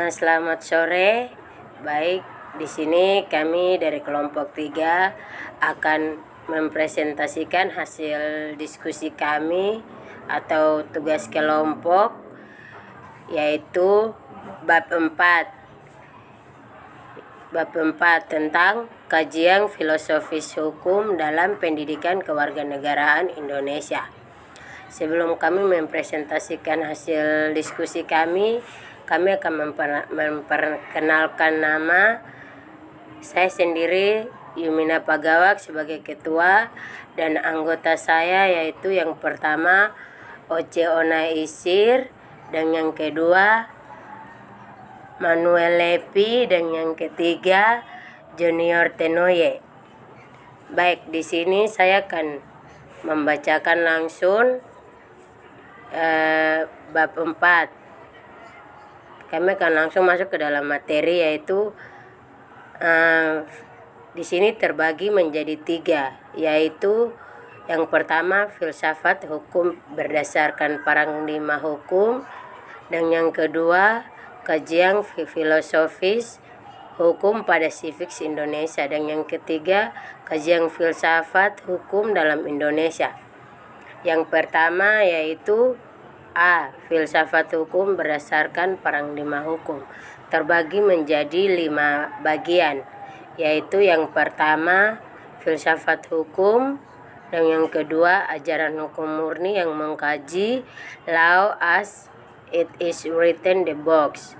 Selamat sore. Baik, di sini kami dari kelompok 3 akan mempresentasikan hasil diskusi kami atau tugas kelompok, yaitu bab 4 tentang kajian filosofis hukum dalam pendidikan kewarganegaraan Indonesia. Sebelum kami mempresentasikan hasil diskusi kami akan memperkenalkan nama. Saya sendiri Yumina Pagawak sebagai ketua, dan anggota saya yaitu yang pertama Oce Ona Isir, dan yang kedua Manuel Lepi, dan yang ketiga Junior Tenoye. Baik, di sini saya akan membacakan langsung bab 4. Kami akan langsung masuk ke dalam materi, yaitu di sini terbagi menjadi 3, yaitu yang pertama filsafat hukum berdasarkan paradigma hukum, dan yang kedua kajian filosofis hukum pada civics Indonesia, dan yang ketiga kajian filsafat hukum dalam Indonesia. Yang pertama yaitu filsafat hukum berdasarkan paradigma hukum, terbagi menjadi 5 bagian, yaitu yang pertama filsafat hukum, dan yang kedua ajaran hukum murni yang mengkaji law as it is written the books,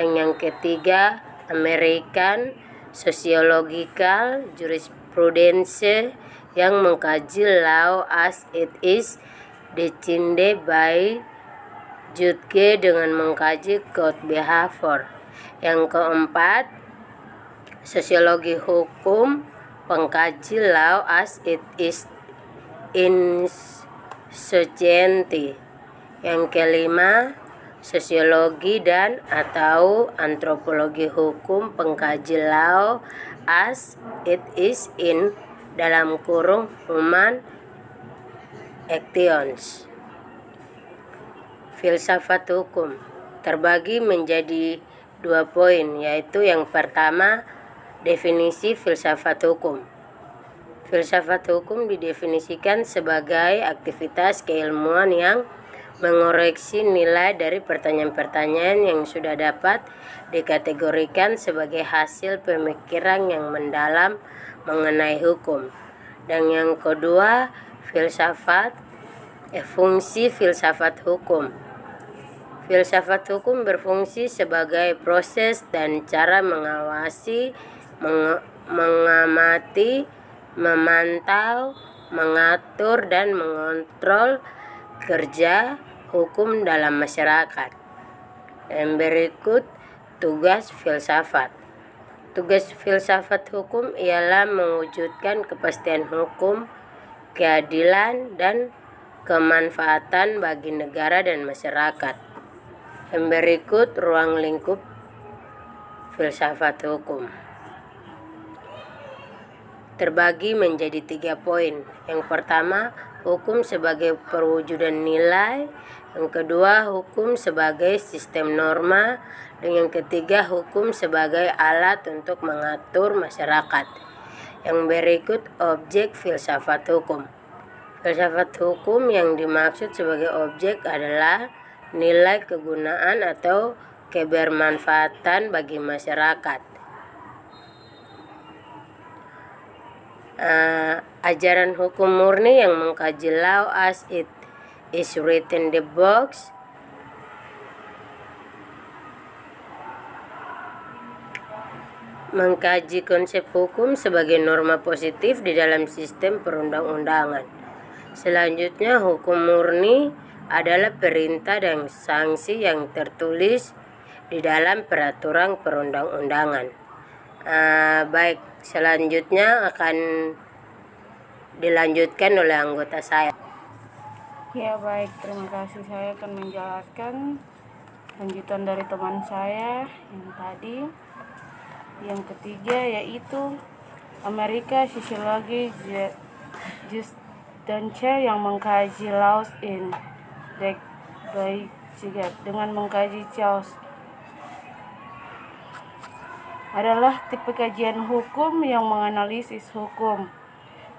dan yang ketiga American Sociological Jurisprudence yang mengkaji law as it is defined by Judge dengan mengkaji code behavior. Yang keempat sosiologi hukum, pengkaji law as it is in society. Yang kelima sosiologi dan atau antropologi hukum, pengkaji law as it is in (human actions). Filsafat hukum terbagi menjadi 2 poin, yaitu yang pertama definisi filsafat hukum. Filsafat hukum didefinisikan sebagai aktivitas keilmuan yang mengoreksi nilai dari pertanyaan-pertanyaan yang sudah dapat dikategorikan sebagai hasil pemikiran yang mendalam mengenai hukum. Dan yang kedua fungsi filsafat hukum. Filsafat hukum berfungsi sebagai proses dan cara mengawasi, mengamati, memantau, mengatur, dan mengontrol kerja hukum dalam masyarakat. Dan berikut tugas filsafat. Tugas filsafat hukum ialah mewujudkan kepastian hukum, keadilan, dan kemanfaatan bagi negara dan masyarakat. Yang berikut ruang lingkup filsafat hukum. Terbagi menjadi 3 poin. Yang pertama, hukum sebagai perwujudan nilai. Yang kedua, hukum sebagai sistem norma. Dan yang ketiga, hukum sebagai alat untuk mengatur masyarakat. Yang berikut objek filsafat hukum. Filsafat hukum yang dimaksud sebagai objek adalah nilai kegunaan atau kebermanfaatan bagi masyarakat. Ajaran hukum murni yang mengkaji law as it is written the books. Mengkaji konsep hukum sebagai norma positif di dalam sistem perundang-undangan. Selanjutnya, hukum murni adalah perintah dan sanksi yang tertulis di dalam peraturan perundang-undangan. Baik, selanjutnya akan dilanjutkan oleh anggota saya. Ya baik, terima kasih. Saya akan menjelaskan lanjutan dari teman saya yang tadi. Yang ketiga yaitu Amerika Sociology Jurisprudence yang mengkaji laws in by dengan mengkaji chaos adalah tipe kajian hukum yang menganalisis hukum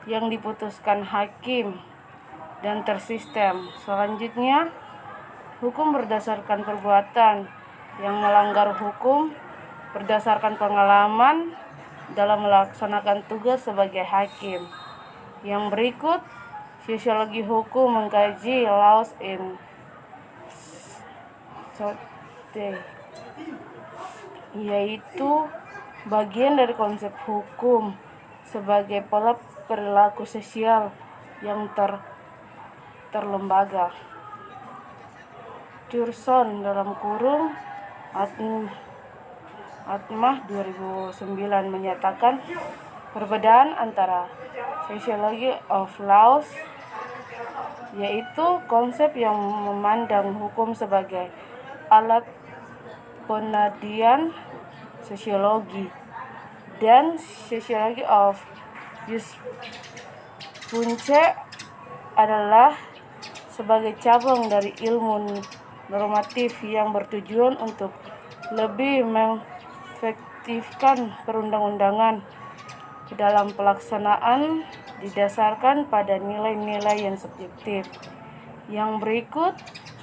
yang diputuskan hakim dan tersistem. Selanjutnya, hukum berdasarkan perbuatan yang melanggar hukum berdasarkan pengalaman dalam melaksanakan tugas sebagai hakim. Yang berikut, sosiologi hukum mengkaji laws in society, yaitu bagian dari konsep hukum sebagai pola perilaku sosial yang terlembaga. Thurson Atmah 2009 menyatakan perbedaan antara sociology of laws, yaitu konsep yang memandang hukum sebagai alat penelitian sosiologi, dan sociology of jurisprudency adalah sebagai cabang dari ilmu normatif yang bertujuan untuk lebih mengefektifkan perundang-undangan ke dalam pelaksanaan didasarkan pada nilai-nilai yang subjektif. Yang berikut,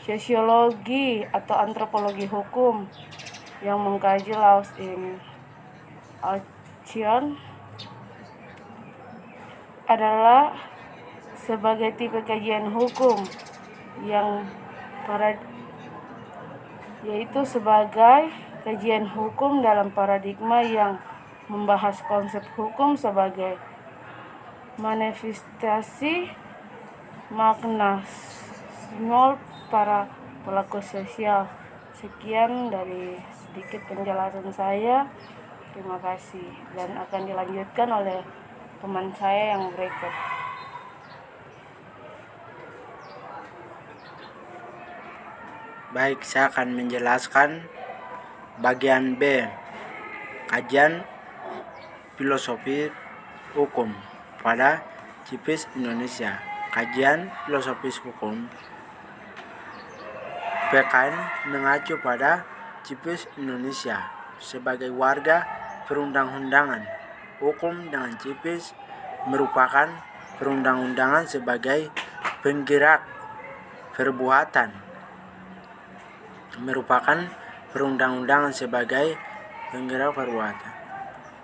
sosiologi atau antropologi hukum yang mengkaji laws in action adalah sebagai tipe kajian hukum yang yaitu sebagai kajian hukum dalam paradigma yang membahas konsep hukum sebagai manifestasi makna simbol para pelaku sosial. Sekian dari sedikit penjelasan saya. Terima kasih, dan akan dilanjutkan oleh teman saya yang berikut. Baik, saya akan menjelaskan bagian B, kajian filosofi hukum pada CIPIS Indonesia. Kajian filosofis hukum PKN mengacu pada CIPIS Indonesia sebagai warga perundang-undangan. Hukum dengan CIPIS merupakan perundang-undangan sebagai penggerak perbuatan.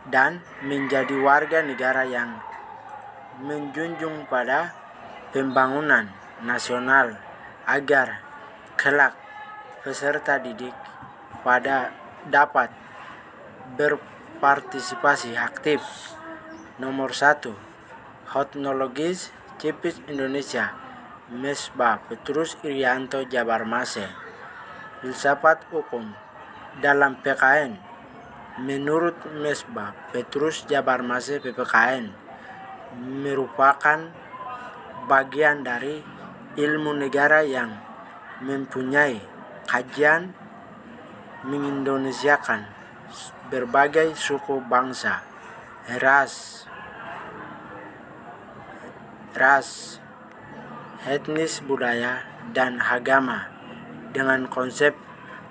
Dan menjadi warga negara yang menjunjung pada pembangunan nasional agar kelak peserta didik dapat berpartisipasi aktif. Nomor 1. Hotnologis CIPIS Indonesia, Mesbah Petrus Irianto Jabarmase. Filsafat hukum dalam PKN. Menurut Mesbah Petrus Jabarmase, PPKN merupakan bagian dari ilmu negara yang mempunyai kajian mengindonesiakan berbagai suku bangsa, ras, etnis, budaya, dan agama dengan konsep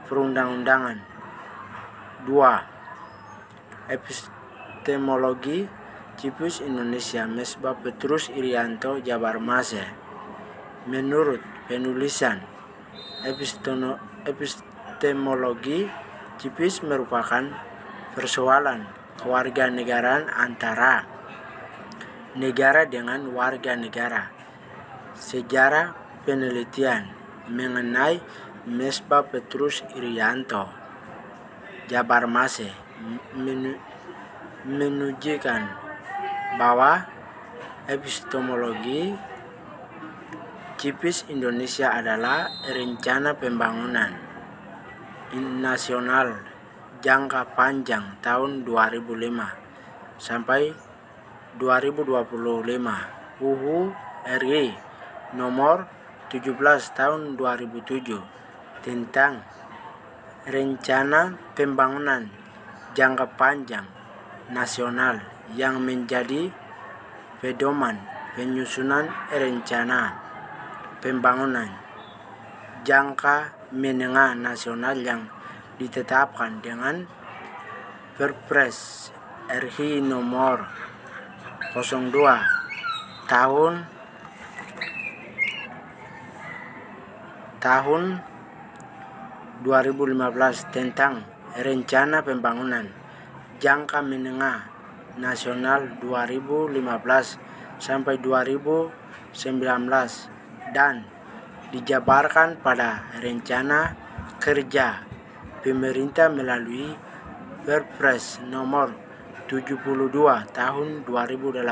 perundang-undangan. 2. Epistemologi CIPIS Indonesia, Mesbah Petrus Irianto Jabarmase. Menurut penulisan epistemologi, CIPIS merupakan persoalan kewarganegaraan antara negara dengan warga negara. Sejarah penelitian mengenai Mesbah Petrus Irianto Jabarmase menunjukkan bahwa epistemologi CIPIS Indonesia adalah rencana pembangunan nasional jangka panjang tahun 2005 sampai 2025 UU RI nomor 17 tahun 2007 tentang rencana pembangunan jangka panjang nasional yang menjadi pedoman penyusunan rencana pembangunan jangka menengah nasional yang ditetapkan dengan Perpres RI nomor 02 tahun 2015 tentang Rencana Pembangunan Jangka Menengah Nasional 2015 sampai 2019 dan dijabarkan pada Rencana Kerja Pemerintah melalui Perpres nomor 72 tahun 2018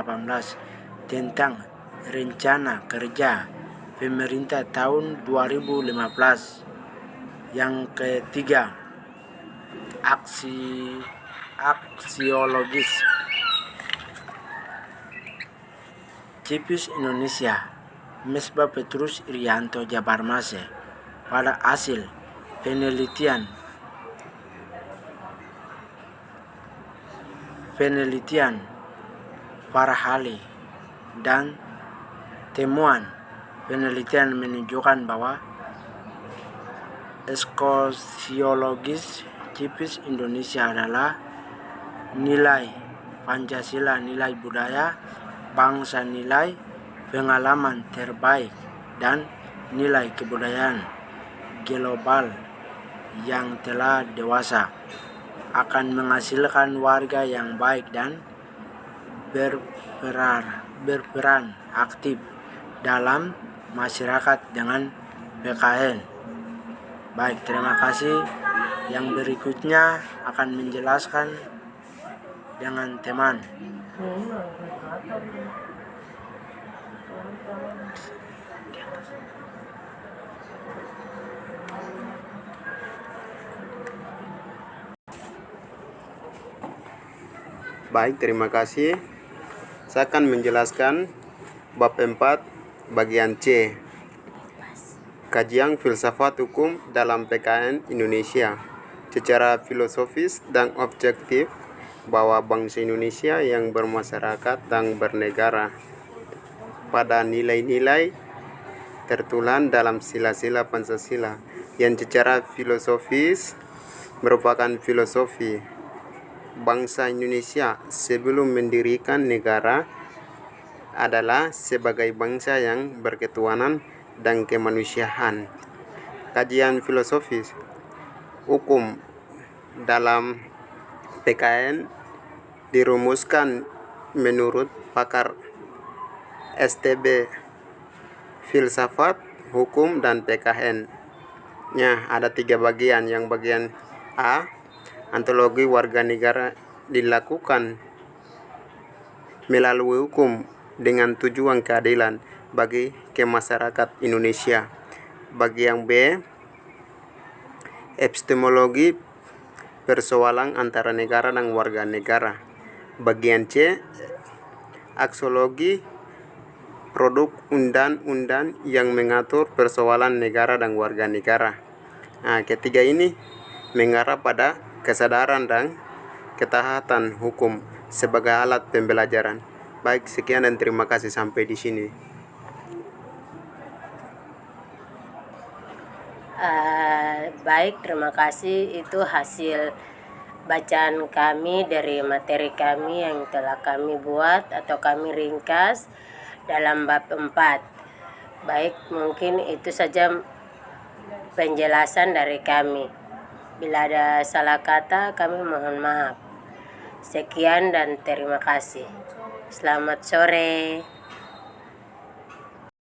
tentang Rencana Kerja Pemerintah tahun 2015. Yang ketiga, aksiologis CIPIS Indonesia Mesbah Petrus Irianto Jabarmase pada hasil penelitian para ahli dan temuan penelitian menunjukkan bahwa sosiologis CIPIS Indonesia adalah nilai Pancasila, nilai budaya bangsa, nilai pengalaman terbaik, dan nilai kebudayaan global yang telah dewasa akan menghasilkan warga yang baik dan berperan aktif dalam masyarakat dengan PKN. Baik, terima kasih. Yang berikutnya akan menjelaskan dengan teman. Baik, terima kasih. Saya akan menjelaskan bab 4 bagian C. Kajian filsafat hukum dalam PKN Indonesia. Secara filosofis dan objektif bahwa bangsa Indonesia yang bermasyarakat dan bernegara pada nilai-nilai tertulang dalam sila-sila Pancasila yang secara filosofis merupakan filosofi bangsa Indonesia sebelum mendirikan negara adalah sebagai bangsa yang berketuhanan dan kemanusiaan. Kajian filosofis hukum dalam PKN dirumuskan menurut pakar STB Filsafat, Hukum, dan PKN. Ada 3 bagian. Yang bagian A, ontologi warga negara dilakukan melalui hukum dengan tujuan keadilan bagi masyarakat Indonesia. Bagian B, epistemologi persoalan antara negara dan warga negara. Bagian C, aksiologi produk undang-undang yang mengatur persoalan negara dan warga negara. Ketiga ini mengarah pada kesadaran dan ketaatan hukum sebagai alat pembelajaran. Baik, sekian dan terima kasih sampai di sini. Baik, terima kasih. Itu hasil bacaan kami dari materi kami yang telah kami buat atau kami ringkas dalam bab 4. Baik, mungkin itu saja penjelasan dari kami. Bila ada salah kata, kami mohon maaf. Sekian dan terima kasih. Selamat sore.